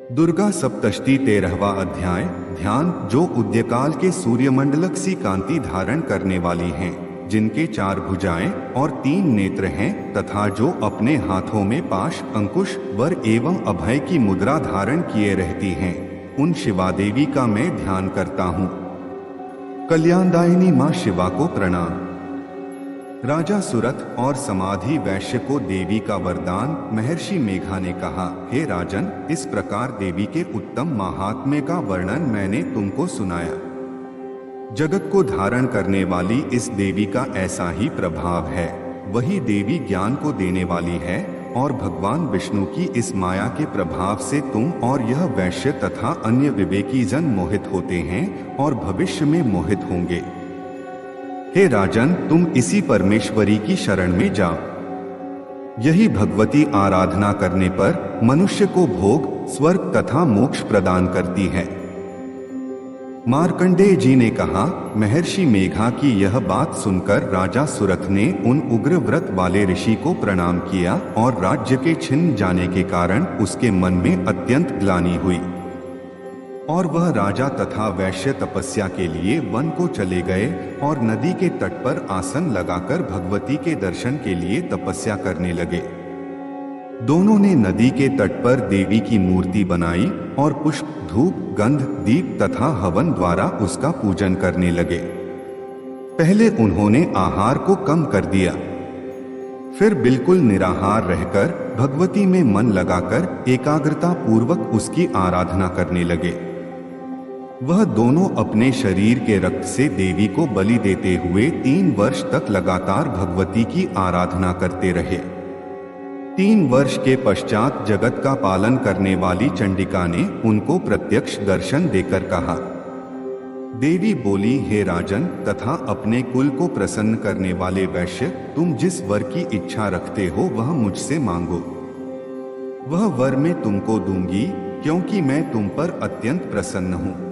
दुर्गा सप्तष्टि 13वां अध्याय। ध्यान। जो उद्यकाल के सूर्यमंडलक सी कांति धारण करने वाली हैं, जिनके 4 भुजाएं और 3 नेत्र हैं, तथा जो अपने हाथों में पाश, अंकुश, वर एवं अभय की मुद्रा धारण किए रहती हैं, उन शिवा देवी का मैं ध्यान करता हूँ। कल्याणदायिनी माँ शिवा को प्रणाम। राजा सुरथ और समाधि वैश्य को देवी का वरदान। महर्षि मेघा ने कहा, हे राजन, इस प्रकार देवी के उत्तम महात्म्य का वर्णन मैंने तुमको सुनाया। जगत को धारण करने वाली इस देवी का ऐसा ही प्रभाव है। वही देवी ज्ञान को देने वाली है, और भगवान विष्णु की इस माया के प्रभाव से तुम और यह वैश्य तथा अन्य विवेकी जन मोहित होते हैं और भविष्य में मोहित होंगे। हे राजन, तुम इसी परमेश्वरी की शरण में जाओ। यही भगवती आराधना करने पर मनुष्य को भोग, स्वर्ग तथा मोक्ष प्रदान करती है। मार्कंडेय जी ने कहा, महर्षि मेघा की यह बात सुनकर राजा सुरथ ने उन उग्र व्रत वाले ऋषि को प्रणाम किया, और राज्य के छिन्न जाने के कारण उसके मन में अत्यंत ग्लानि हुई, और वह राजा तथा वैश्य तपस्या के लिए वन को चले गए और नदी के तट पर आसन लगाकर भगवती के दर्शन के लिए तपस्या करने लगे। दोनों ने नदी के तट पर देवी की मूर्ति बनाई और पुष्प, धूप, गंध, दीप तथा हवन द्वारा उसका पूजन करने लगे। पहले उन्होंने आहार को कम कर दिया, फिर बिल्कुल निराहार रहकर भगवती में मन लगाकर एकाग्रता पूर्वक उसकी आराधना करने लगे। वह दोनों अपने शरीर के रक्त से देवी को बलि देते हुए 3 वर्ष तक लगातार भगवती की आराधना करते रहे। 3 वर्ष के पश्चात जगत का पालन करने वाली चंडिका ने उनको प्रत्यक्ष दर्शन देकर कहा। देवी बोली, हे राजन तथा अपने कुल को प्रसन्न करने वाले वैश्य, तुम जिस वर की इच्छा रखते हो वह मुझसे मांगो। वह वर मैं तुमको दूंगी, क्योंकि मैं तुम पर अत्यंत प्रसन्न हूँ।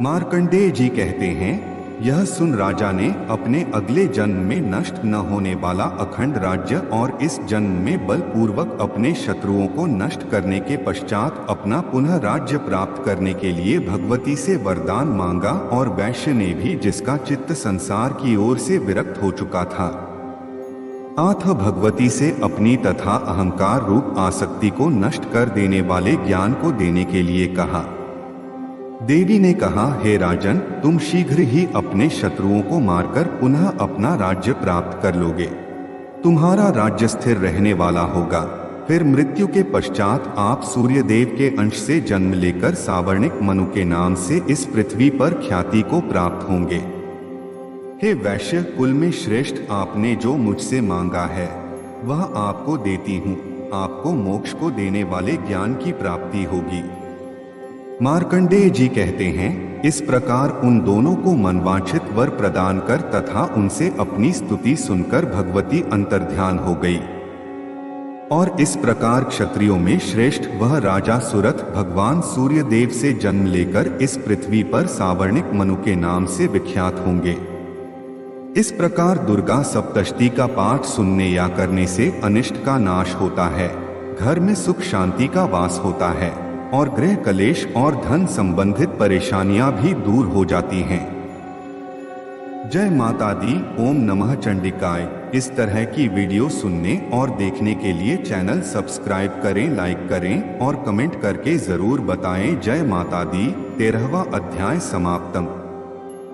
मार्कंडेय जी कहते हैं, यह सुन राजा ने अपने अगले जन्म में नष्ट न होने वाला अखंड राज्य और इस जन्म में बलपूर्वक अपने शत्रुओं को नष्ट करने के पश्चात अपना पुनः राज्य प्राप्त करने के लिए भगवती से वरदान मांगा, और वैश्य ने भी, जिसका चित्त संसार की ओर से विरक्त हो चुका था, आथ भगवती से अपनी तथा अहंकार रूप आसक्ति को नष्ट कर देने वाले ज्ञान को देने के लिए कहा। देवी ने कहा, हे राजन, तुम शीघ्र ही अपने शत्रुओं को मारकर पुनः अपना राज्य प्राप्त कर लोगे। तुम्हारा राज्य स्थिर रहने वाला होगा। फिर मृत्यु के पश्चात आप सूर्यदेव के अंश से जन्म लेकर सावर्णिक मनु के नाम से इस पृथ्वी पर ख्याति को प्राप्त होंगे। हे वैश्य कुल में श्रेष्ठ, आपने जो मुझसे मांगा है वह आपको देती हूँ। आपको मोक्ष को देने वाले ज्ञान की प्राप्ति होगी। मार्कंडेय जी कहते हैं, इस प्रकार उन दोनों को मनवांछित वर प्रदान कर तथा उनसे अपनी स्तुति सुनकर भगवती अंतर्ध्यान हो गई। और इस प्रकार क्षत्रियों में श्रेष्ठ वह राजा सुरथ भगवान सूर्यदेव से जन्म लेकर इस पृथ्वी पर सावर्णिक मनु के नाम से विख्यात होंगे। इस प्रकार दुर्गा सप्तष्टि का पाठ सुनने या करने से अनिष्ट का नाश होता है, घर में सुख शांति का वास होता है, और गृह कलेश और धन संबंधित परेशानियां भी दूर हो जाती हैं। जय माता दी। ओम नमः चंडिकाय। इस तरह की वीडियो सुनने और देखने के लिए चैनल सब्सक्राइब करें, लाइक करें और कमेंट करके जरूर बताएं। जय माता दी। 13वां अध्याय समाप्तम।